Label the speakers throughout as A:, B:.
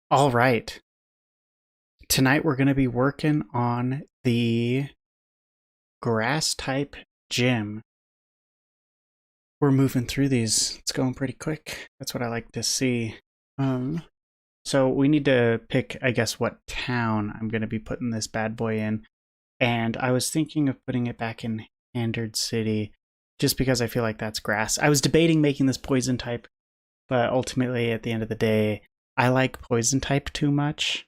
A: All right. Tonight we're going to be working on the grass type gym. We're moving through these. It's going pretty quick. That's what I like to see. Um so we need to pick, I guess, what town I'm going to be putting this bad boy in. And I was thinking of putting it back in Handard City just because I feel like that's grass. I was debating making this poison type, but ultimately at the end of the day, I like poison type too much.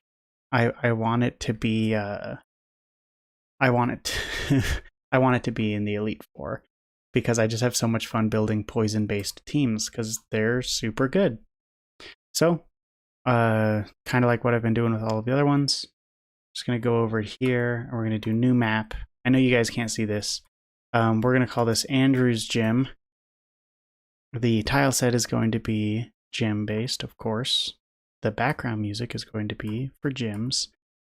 A: I want it to be I want it to, I want it to be in the Elite Four because I just have so much fun building poison based teams because they're super good. So, kind of like what I've been doing with all of the other ones. Just gonna go over here and we're gonna do new map. I know you guys can't see this. We're gonna call this Andrew's Gym. The tile set is going to be gym based, of course. The background music is going to be for gyms.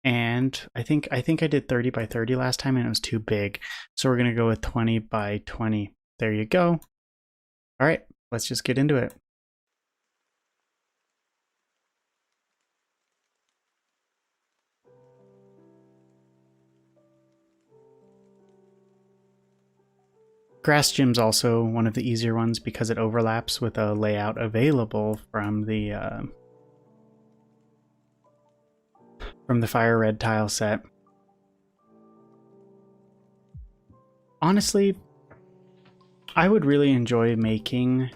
A: And I think I did 30 by 30 last time and it was too big. So we're gonna go with 20 by 20. There you go. All right, let's just get into it. Grass gym's also one of the easier ones because it overlaps with a layout available from the fire red tile set. Honestly, I would really enjoy making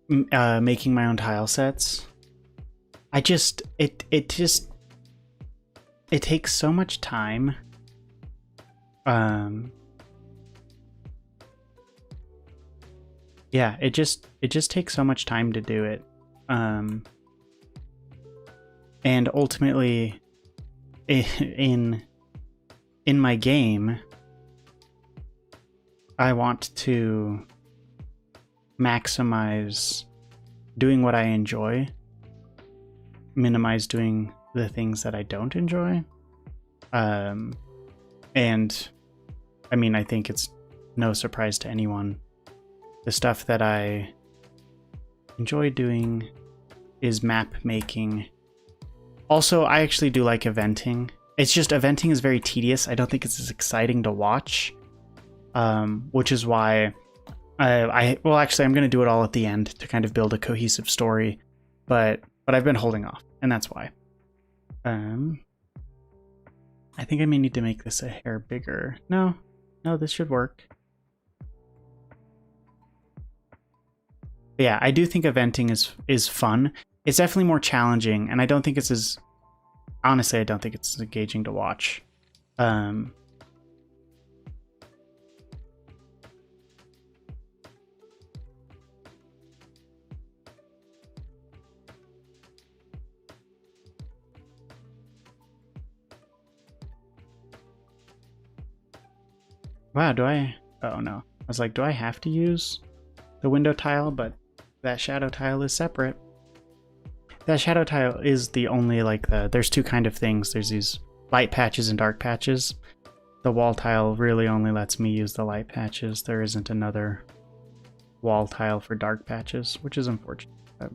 A: making my own tile sets. It takes so much time. Yeah, it just takes so much time to do it. And ultimately in my game, I want to maximize doing what I enjoy, minimize doing the things that I don't enjoy. And I mean, I think it's no surprise to anyone. The stuff that I enjoy doing is map making. Also, I actually do like eventing. It's just eventing is very tedious. I don't think it's as exciting to watch, which is why well, actually, I'm going to do it all at the end to kind of build a cohesive story, but I've been holding off, and that's why. I think I may need to make this a hair bigger. No, this should work. But yeah, I do think eventing is fun. It's definitely more challenging, and I don't think it's as... Honestly, I don't think it's as engaging to watch. Wow, do I... Oh no. I was like, do I have to use the window tile? But that shadow tile is separate. That shadow tile is the only, like, there's two kind of things. There's these light patches and dark patches. The wall tile really only lets me use the light patches. There isn't another wall tile for dark patches, which is unfortunate. But...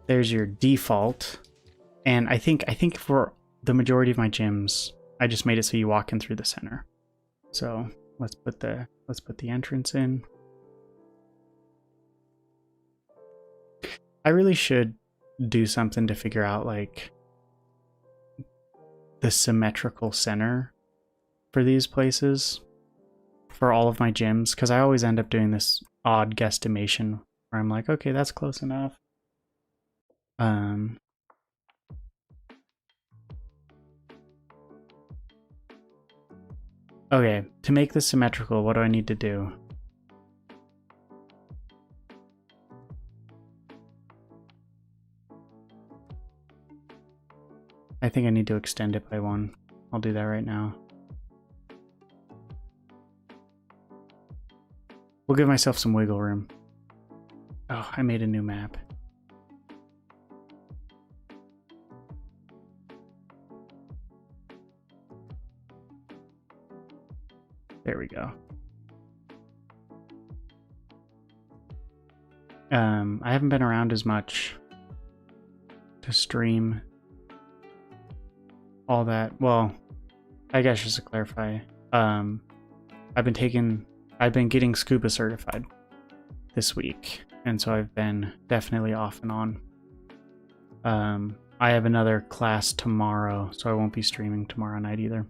A: There's your default. And I think for the majority of my gyms, I just made it so you walk in through the center. So let's put the entrance in. I really should do something to figure out like the symmetrical center for these places for all of my gyms, because I always end up doing this odd guesstimation where I'm like, okay, that's close enough. Okay, to make this symmetrical, what do I need to do? I think I need to extend it by 1. I'll do that right now. We'll give myself some wiggle room. Oh, I made a new map. There we go. I haven't been around as much to stream all that. Well, I guess just to clarify, I've been getting scuba certified this week, and so I've been definitely off and on. I have another class tomorrow, so I won't be streaming tomorrow night either.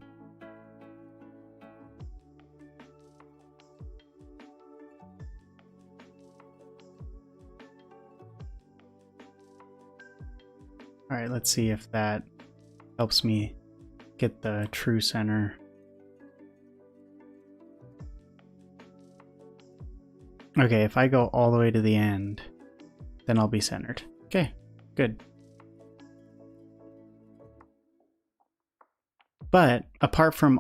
A: All right, let's see if that helps me get the true center. Okay, if I go all the way to the end, then I'll be centered. Okay, good. But apart from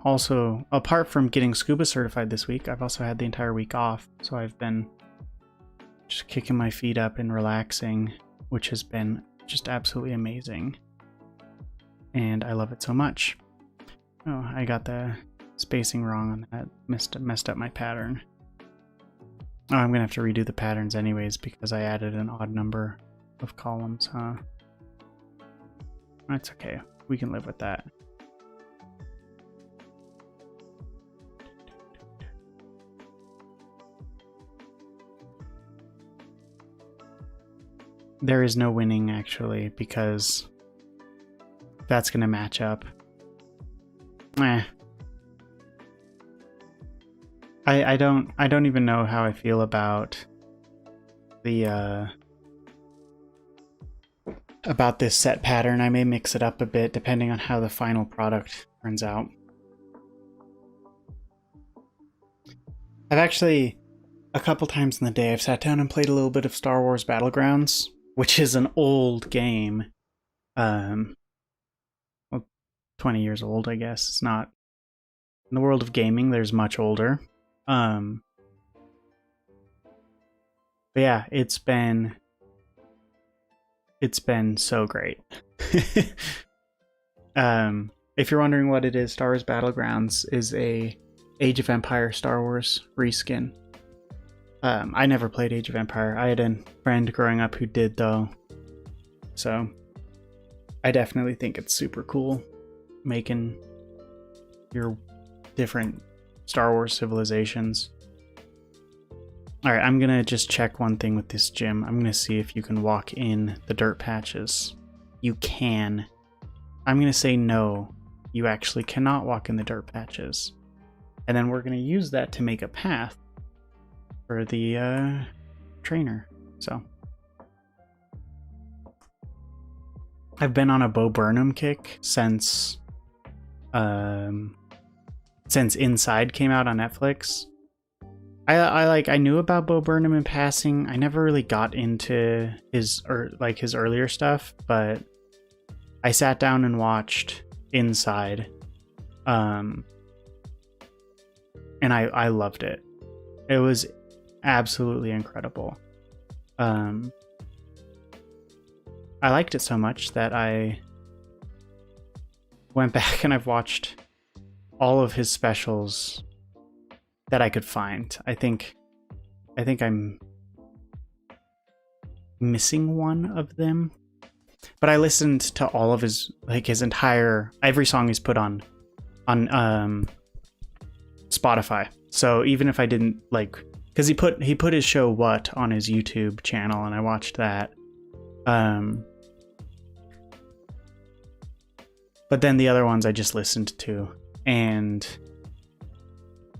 A: getting scuba certified this week, I've also had the entire week off. So I've been just kicking my feet up and relaxing, which has been just absolutely amazing. And I love it so much. Oh, I got the spacing wrong on that. Messed up my pattern. Oh, I'm gonna have to redo the patterns anyways because I added an odd number of columns, huh? That's okay. We can live with that. There is no winning actually because that's gonna match up. I don't even know how I feel about the about this set pattern. I may mix it up a bit depending on how the final product turns out. I've actually a couple times in the day I've sat down and played a little bit of Star Wars Battlegrounds, which is an old game. Well, 20 years old, I guess. It's not in the world of gaming, there's much older. But yeah, it's been so great. If you're wondering what it is, Star Wars Battlegrounds is a Age of Empire Star Wars reskin. I never played Age of Empire. I had a friend growing up who did though. So I definitely think it's super cool making your different Star Wars civilizations. Alright, I'm gonna just check one thing with this gym. I'm gonna see if you can walk in the dirt patches. You can. I'm gonna say no. You actually cannot walk in the dirt patches. And then we're gonna use that to make a path for the trainer. So I've been on a Bo Burnham kick since Inside came out on Netflix. I knew about Bo Burnham in passing. I never really got into his earlier stuff, but I sat down and watched Inside. And I loved it. It was absolutely incredible. I liked it so much that I went back and I've watched all of his specials that I could find. I think I'm missing one of them, but I listened to all of his every song he's put on Spotify. So even if I didn't because he put his show What on his YouTube channel and I watched that. But then the other ones I just listened to, and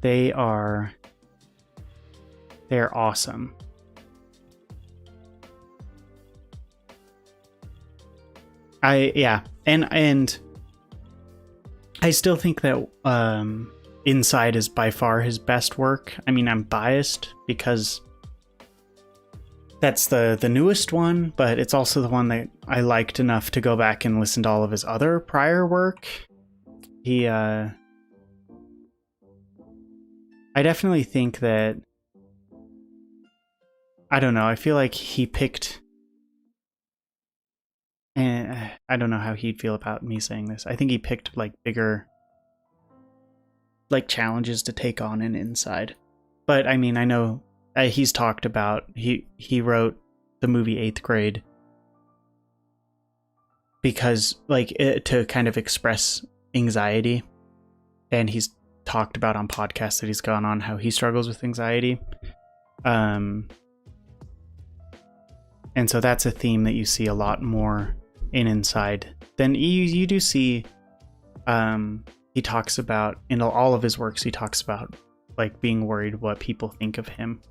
A: they're awesome. And I still think that Inside is by far his best work. I mean, I'm biased because that's the newest one, but it's also the one that I liked enough to go back and listen to all of his other prior work. I definitely think that, I don't know, I feel like he picked, I don't know how he'd feel about me saying this. I think he picked bigger like challenges to take on in Inside. But I mean, I know he's talked about he wrote the movie Eighth Grade because like to kind of express anxiety, and he's talked about on podcasts that he's gone on how he struggles with anxiety. And so that's a theme that you see a lot more in Inside than you do see. He talks about in all of his works, he talks about like being worried what people think of him,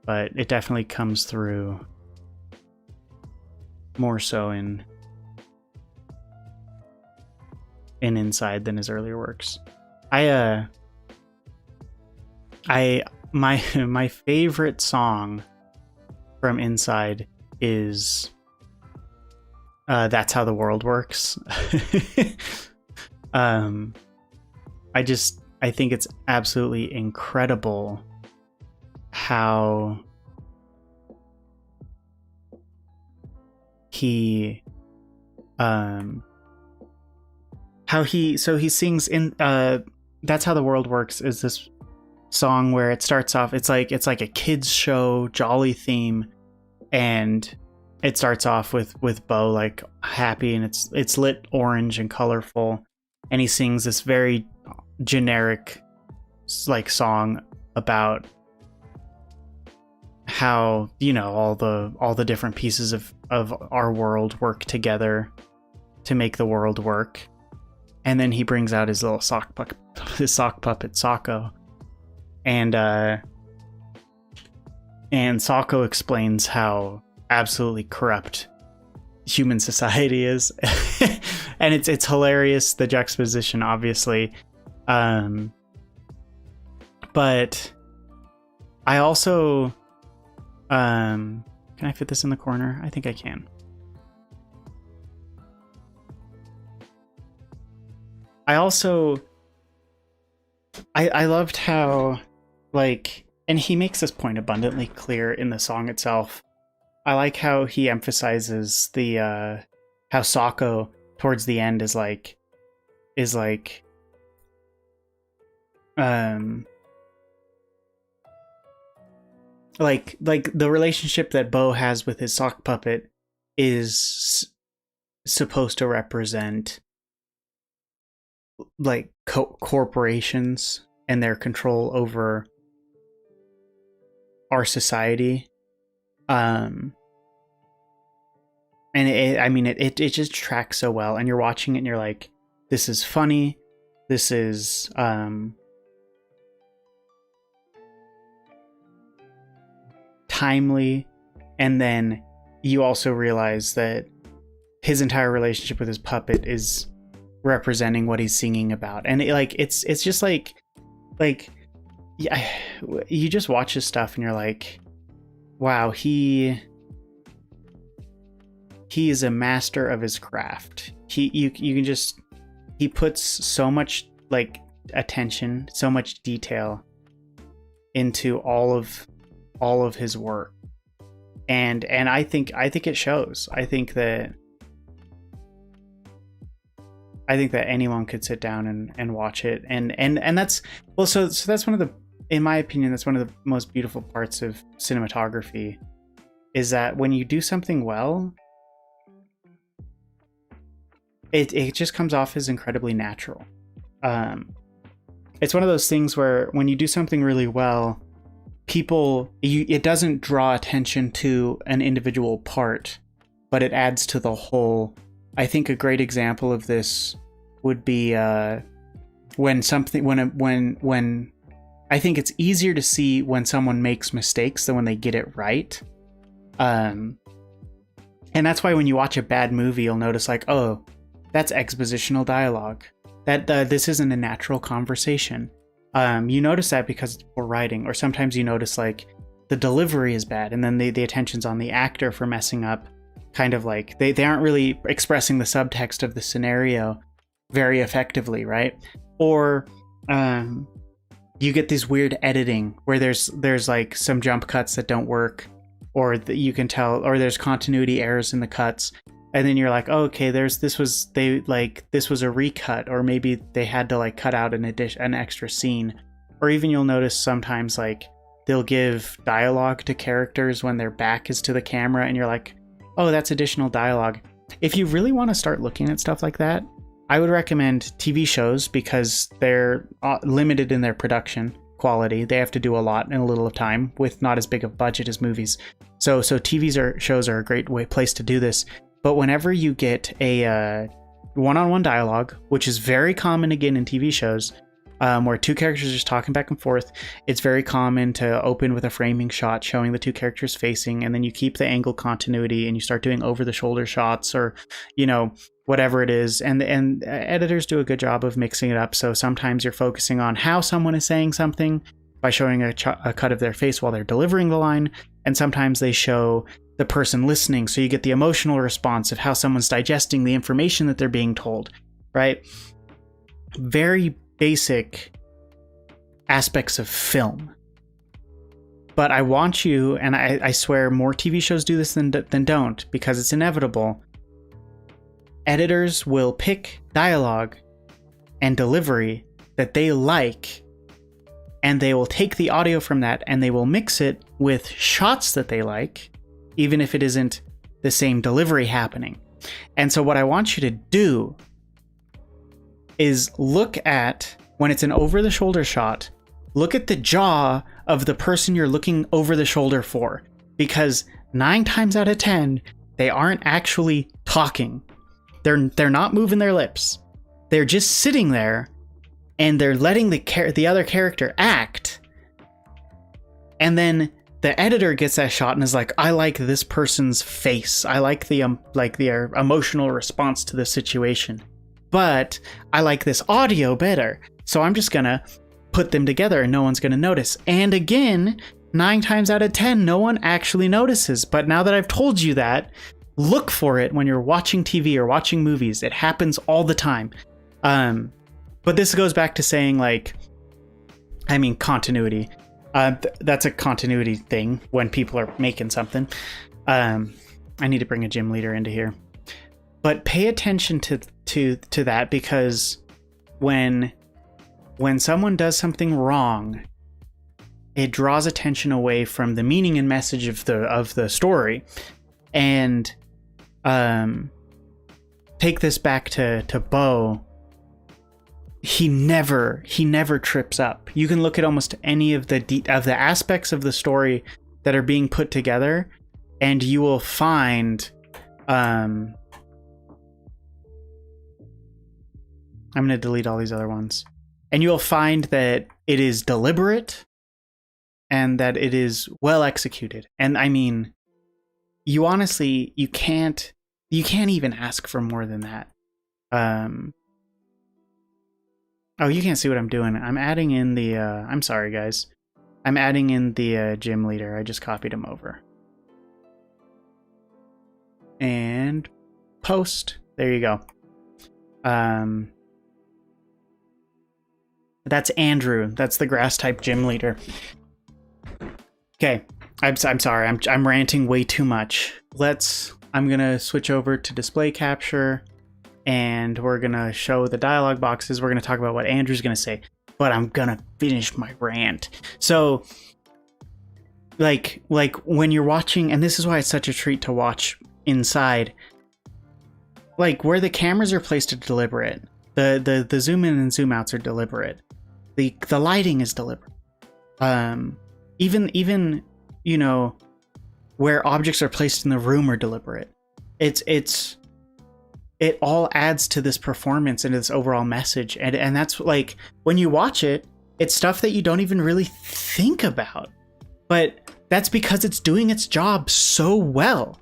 A: but it definitely comes through more so in Inside than his earlier works. My favorite song from Inside is That's How the World Works. I think it's absolutely incredible how he sings in That's How the World Works is this song where it starts off, it's like a kids show jolly theme, and it starts off with Bo like happy, and it's lit orange and colorful, and he sings this very generic like song about how, you know, all the different pieces of our world work together to make the world work. And then he brings out his little sock puppet Socko, and Socko explains how absolutely corrupt human society is. And it's hilarious, the juxtaposition, obviously. But I also can I fit this in the corner? I think I can. I also I loved how, like, and he makes this point abundantly clear in the song itself. I like how he emphasizes the how Socko towards the end is like the relationship that Bo has with his sock puppet is supposed to represent like corporations and their control over our society. And it just tracks so well, and you're watching it and you're like, this is funny, this is timely, and then you also realize that his entire relationship with his puppet is representing what he's singing about. And it's just like yeah, you just watch his stuff and you're like, wow, he is a master of his craft. You can just, he puts so much like attention, so much detail into all of his work, and I think it shows. I think that anyone could sit down and watch it, and that's, well, so that's one of the, in my opinion, that's one of the most beautiful parts of cinematography, is that when you do something well, it just comes off as incredibly natural. It's one of those things where when you do something really well, it doesn't draw attention to an individual part, but it adds to the whole. I think a great example of this would be when I think it's easier to see when someone makes mistakes than when they get it right. And that's why when you watch a bad movie, you'll notice like, oh, that's expositional dialogue. That this isn't a natural conversation. You notice that because it's poor writing, or sometimes you notice like the delivery is bad, and then the attention's on the actor for messing up. Kind of like they aren't really expressing the subtext of the scenario very effectively, right? Or you get these weird editing where there's like some jump cuts that don't work, or you can tell, or there's continuity errors in the cuts, and then you're like, oh, okay, this was a recut, or maybe they had to like cut out an extra scene. Or even you'll notice sometimes like they'll give dialogue to characters when their back is to the camera, and you're like, oh, that's additional dialogue. If you really want to start looking at stuff like that, I would recommend TV shows, because they're limited in their production quality. They have to do a lot in a little time with not as big of a budget as movies. So shows are a great place to do this. But whenever you get a one-on-one dialogue, which is very common again in TV shows, where two characters are just talking back and forth, it's very common to open with a framing shot showing the two characters facing, and then you keep the angle continuity and you start doing over-the-shoulder shots, or, you know, whatever it is. And editors do a good job of mixing it up. So sometimes you're focusing on how someone is saying something by showing a cut of their face while they're delivering the line. And sometimes they show the person listening, so you get the emotional response of how someone's digesting the information that they're being told, right? Very basic aspects of film. But I want you, and I swear more TV shows do this than don't, because it's inevitable. Editors will pick dialogue and delivery that they like, and they will take the audio from that and they will mix it with shots that they like, even if it isn't the same delivery happening. And so what I want you to do is look at, when it's an over-the-shoulder shot, look at the jaw of the person you're looking over the shoulder for, because 9 times out of 10, they aren't actually talking. They're not moving their lips. They're just sitting there, and they're letting the other character act. And then the editor gets that shot and is like, I like this person's face. I like the emotional response to the situation. But I like this audio better. So I'm just going to put them together and no one's going to notice. And again, 9 times out of 10, no one actually notices. But now that I've told you that, look for it when you're watching TV or watching movies. It happens all the time. But this goes back to saying, like, I mean, continuity. That's a continuity thing when people are making something. I need to bring a gym leader into here. But pay attention to that, because when someone does something wrong, it draws attention away from the meaning and message of the story. And take this back to Bo. He never trips up. You can look at almost any of the aspects of the story that are being put together, and you will find I'm going to delete all these other ones. And you'll find that it is deliberate and that it is well executed. And I mean, you honestly, you can't even ask for more than that. Oh, you can't see what I'm doing. I'm adding in the, I'm sorry guys. I'm adding in the gym leader. I just copied him over. And post. There you go. That's Andrew. That's the grass type gym leader. Okay. I'm sorry. I'm ranting way too much. I'm going to switch over to display capture, and we're going to show the dialogue boxes. We're going to talk about what Andrew's going to say, but I'm going to finish my rant. So like when you're watching, and this is why it's such a treat to watch inside, like where the cameras are placed are deliberate. The zoom in and zoom outs are deliberate. The lighting is deliberate. Even you know, where objects are placed in the room are deliberate. It all adds to this performance and this overall message. And that's like, when you watch it, it's stuff that you don't even really think about. But that's because it's doing its job so well.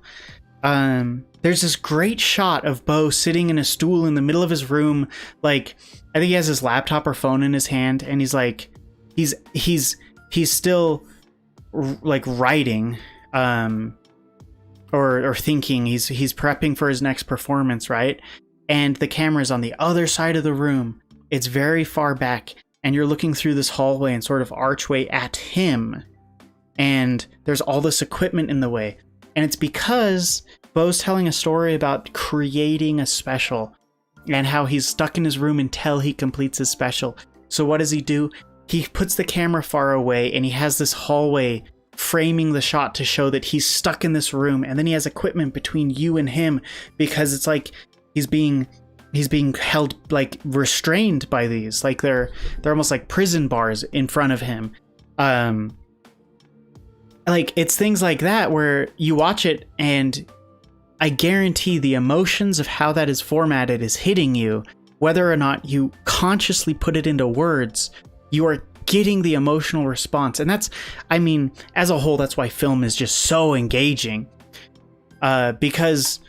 A: There's this great shot of Bo sitting in a stool in the middle of his room. Like, I think he has his laptop or phone in his hand, and he's like, he's still like writing, or thinking. He's prepping for his next performance, right? And the camera's on the other side of the room. It's very far back, and you're looking through this hallway and sort of archway at him. And there's all this equipment in the way. And it's because Bo's telling a story about creating a special and how he's stuck in his room until he completes his special. So what does he do? He puts the camera far away and he has this hallway framing the shot to show that he's stuck in this room, and then he has equipment between you and him because it's like he's being held, like restrained by these, like they're almost like prison bars in front of him. Like it's things like that where you watch it and I guarantee the emotions of how that is formatted is hitting you, whether or not you consciously put it into words. You are getting the emotional response. And that's, I mean, as a whole, that's why film is just so engaging. Because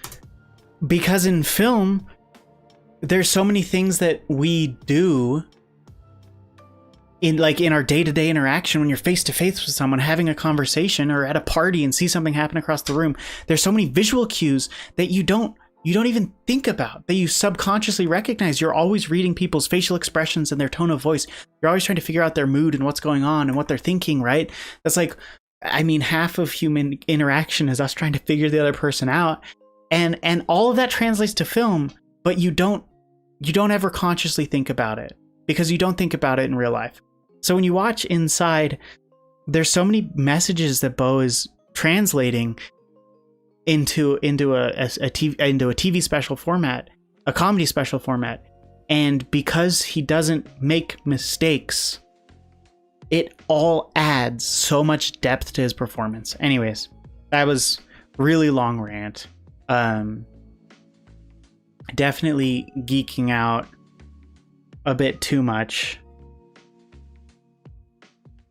A: in film, there's so many things that we do in our day-to-day interaction when you're face-to-face with someone, having a conversation or at a party and see something happen across the room. There's so many visual cues that you don't even think about, that you subconsciously recognize. You're always reading people's facial expressions and their tone of voice. You're always trying to figure out their mood and what's going on and what they're thinking, right? That's like, I mean, half of human interaction is us trying to figure the other person out. And all of that translates to film, but you don't ever consciously think about it because you don't think about it in real life. So when you watch Inside, there's so many messages that Bo is translating into a TV special format, a comedy special format. And because he doesn't make mistakes, it all adds so much depth to his performance. Anyways, that was really long rant. Definitely geeking out a bit too much.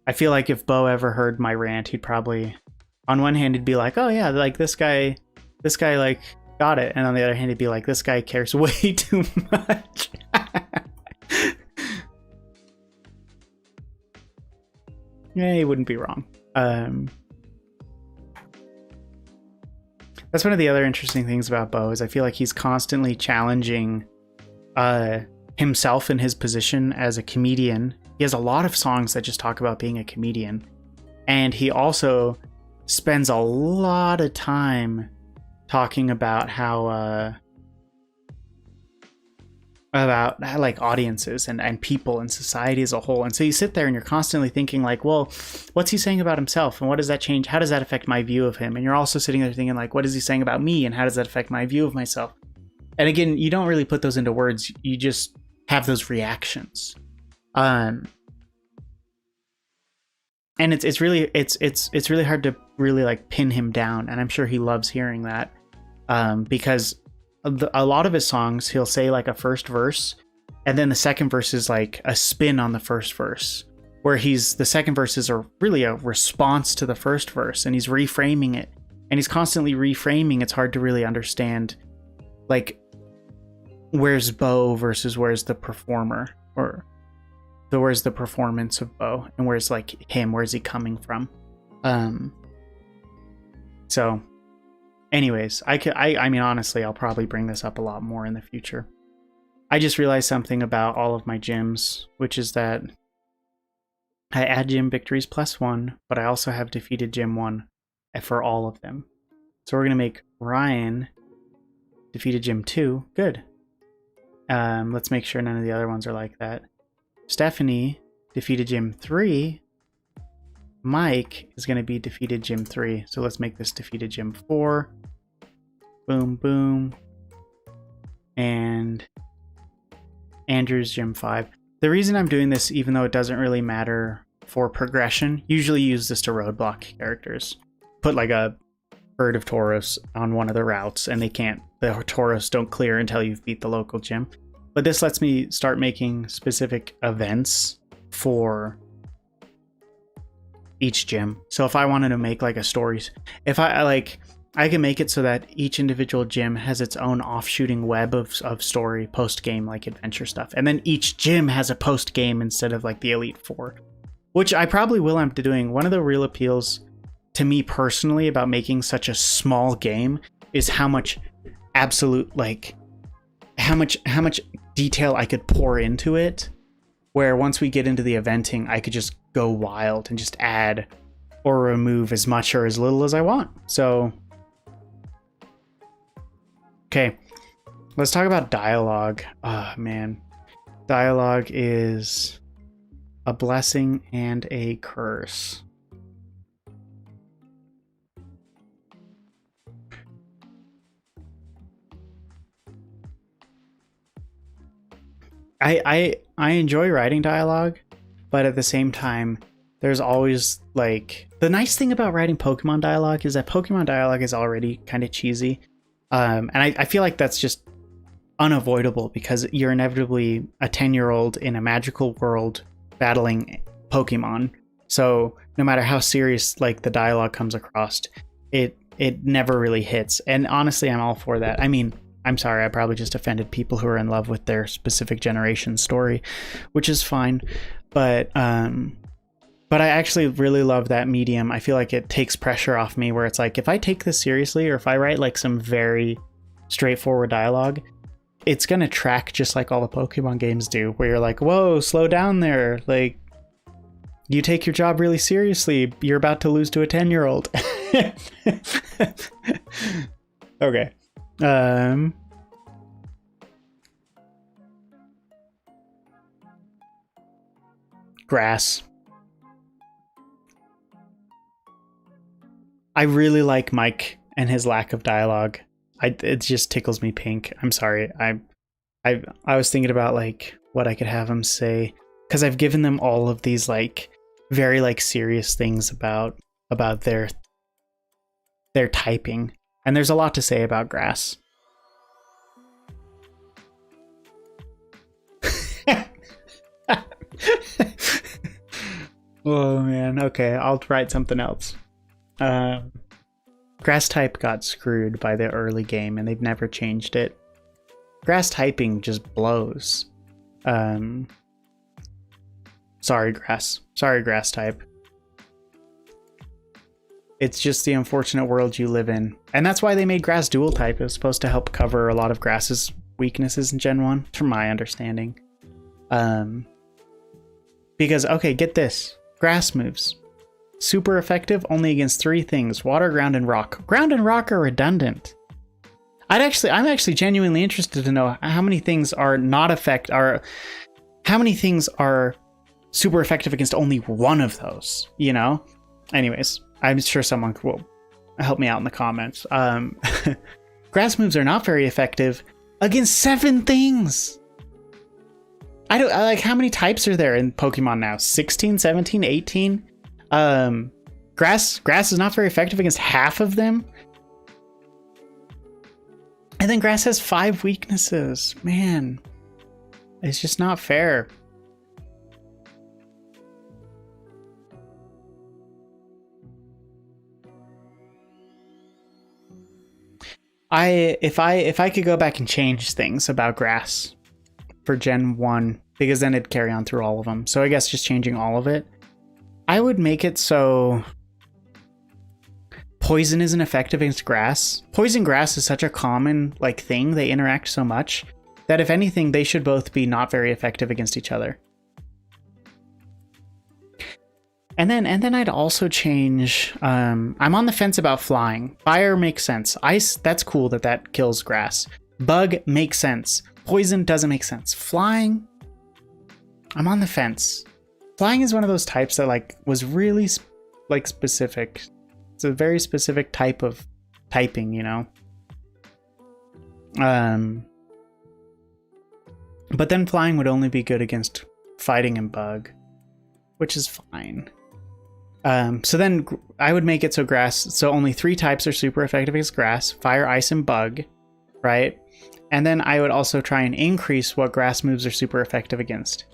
A: I feel like if Bo ever heard my rant, he'd probably, on one hand, he'd be like, oh yeah, like this guy like got it. And on the other hand, he'd be like, this guy cares way too much. Yeah, he wouldn't be wrong. That's one of the other interesting things about Bo is I feel like he's constantly challenging himself in his position as a comedian. He has a lot of songs that just talk about being a comedian. And he also spends a lot of time talking about how about like audiences and people and society as a whole. And so you sit there and you're constantly thinking like, well, what's he saying about himself? And what does that change? How does that affect my view of him? And you're also sitting there thinking like, what is he saying about me? And how does that affect my view of myself? And again, you don't really put those into words. You just have those reactions. And it's really hard to really like pin him down. And I'm sure he loves hearing that. Because a lot of his songs, he'll say like a first verse, and then the second verse is like a spin on the first verse, where the second verse is really a response to the first verse, and he's reframing it, and he's constantly reframing. It's hard to really understand, like, where's Bo versus where's the performer, or where's the performance of Bo, and where's like him, where's he coming from? So anyways, I mean, honestly, I'll probably bring this up a lot more in the future. I just realized something about all of my gyms, which is that I add gym victories +1, but I also have defeated gym 1 for all of them. So we're going to make Ryan defeated gym 2. Good. Let's make sure none of the other ones are like that. Stephanie defeated gym 3. Mike is going to be defeated gym 3. So let's make this defeated gym 4. Boom, boom. And Andrew's gym 5. The reason I'm doing this, even though it doesn't really matter for progression, usually use this to roadblock characters. Put like a herd of Tauros on one of the routes, and the Tauros don't clear until you've beat the local gym. But this lets me start making specific events for each gym. So if I wanted to make like a stories, I can make it so that each individual gym has its own offshooting web of story post-game, like adventure stuff. And then each gym has a post-game instead of like the Elite Four, which I probably will end up doing. One of the real appeals to me personally about making such a small game is how much how much detail I could pour into it, where once we get into the eventing, I could just go wild and just add or remove as much or as little as I want. So Okay, let's talk about dialogue. Oh, man. Dialogue is a blessing and a curse. I enjoy writing dialogue, but at the same time, there's always like the nice thing about writing Pokemon dialogue is that Pokemon dialogue is already kind of cheesy, and I feel like that's just unavoidable because you're inevitably a 10-year-old in a magical world battling Pokemon. So no matter how serious like the dialogue comes across, it never really hits. And honestly, I'm all for that. I mean, I'm sorry, I probably just offended people who are in love with their specific generation story, which is fine. But I actually really love that medium. I feel like it takes pressure off me where it's like, if I take this seriously or if I write like some very straightforward dialogue, it's going to track just like all the Pokemon games do, where you're like, whoa, slow down there. Like, you take your job really seriously. You're about to lose to a 10-year-old. Okay. Grass. I really like Mike and his lack of dialogue. It just tickles me pink. I'm sorry. I was thinking about like what I could have him say, because I've given them all of these like very like serious things about their typing, and there's a lot to say about grass. Oh man, okay, I'll write something else. Grass type got screwed by the early game and they've never changed it. Grass typing just blows. Sorry grass type. It's just the unfortunate world you live in. And that's why they made grass dual type. It was supposed to help cover a lot of grass's weaknesses in Gen 1, from my understanding. Because, okay, get this. Grass moves. Super effective only against 3 things: water, ground, and rock. Ground and rock are redundant. I'm actually genuinely interested to know how many things are how many things are super effective against only one of those, you know? Anyways, I'm sure someone will help me out in the comments. Grass moves are not very effective against 7 things. I like, how many types are there in Pokemon now? 16, 17, 18? Grass is not very effective against half of them. And then grass has 5 weaknesses. Man, it's just not fair. If I could go back and change things about grass for Gen 1, because then it'd carry on through all of them. So I guess just changing all of it. I would make it so poison isn't effective against grass. Poison grass is such a common like thing. They interact so much that if anything, they should both be not very effective against each other. And then I'd also change. I'm on the fence about flying. Fire makes sense. Ice, that's cool that kills grass. Bug makes sense. Poison doesn't make sense. Flying, I'm on the fence. Flying is one of those types that like was really like specific. It's a very specific type of typing, you know. But then flying would only be good against fighting and bug, which is fine. So then I would make it so only 3 types are super effective against grass: fire, ice, and bug, right? And then I would also try and increase what grass moves are super effective against.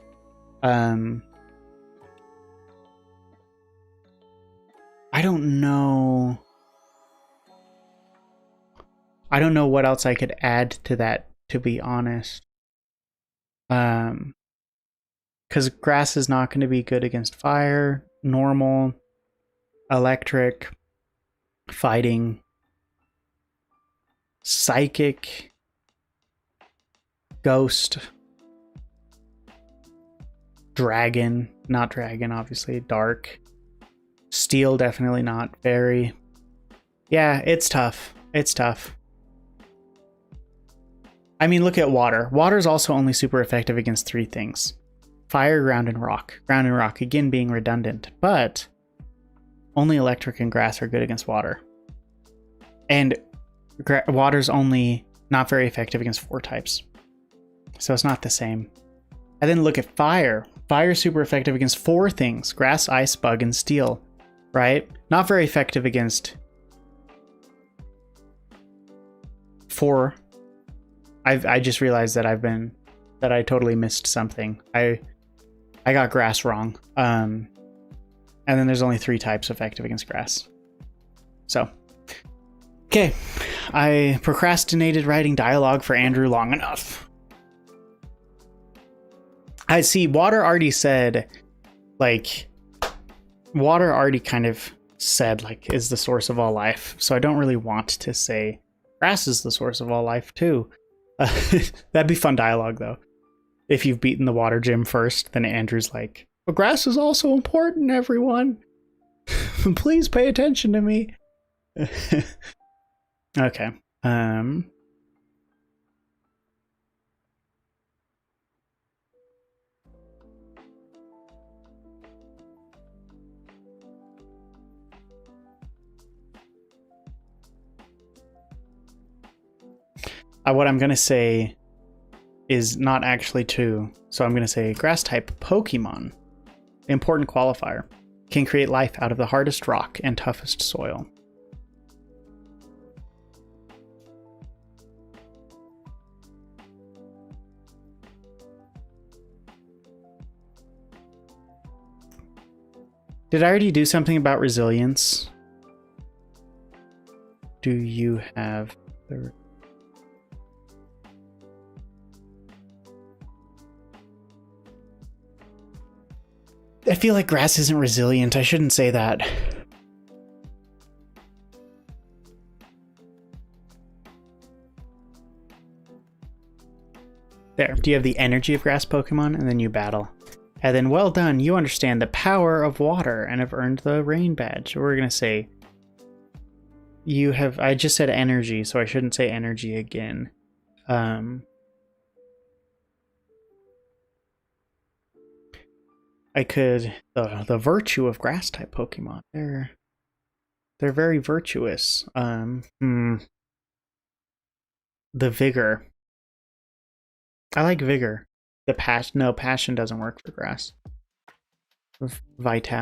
A: I don't know what else I could add to that, to be honest. Because grass is not going to be good against fire, normal, electric, fighting, psychic, ghost, dragon, not dragon, obviously, dark, steel, definitely not very. Yeah, it's tough. It's tough. I mean, look at water. Water is also only super effective against 3 things. Fire, ground, and rock. Ground and rock, again, being redundant. But only electric and grass are good against water. And water's only not very effective against 4 types. So it's not the same. And then look at fire. Fire is super effective against 4 things. Grass, ice, bug, and steel. Right? Not very effective against 4. I just realized that I totally missed something. I got grass wrong. And then there's only 3 types effective against grass. So, okay. I procrastinated writing dialogue for Andrew long enough. I see water already said, like, water already kind of said, like, is the source of all life. So I don't really want to say grass is the source of all life too. That'd be fun dialogue though. If you've beaten the water gym first, then Andrew's like, but grass is also important, everyone. Please pay attention to me. Okay. What I'm going to say is not actually true. So I'm going to say grass type Pokemon, important qualifier, can create life out of the hardest rock and toughest soil. Did I already do something about resilience? Do you have the... I feel like grass isn't resilient. I shouldn't say that. There. Do you have the energy of grass Pokemon? And then you battle. And then, well done. You understand the power of water and have earned the rain badge. We're going to say you have... I just said energy, so I shouldn't say energy again. I could... The virtue of grass type Pokemon. They're very virtuous. The vigor. I like vigor. The passion... No, passion doesn't work for grass. Vitality.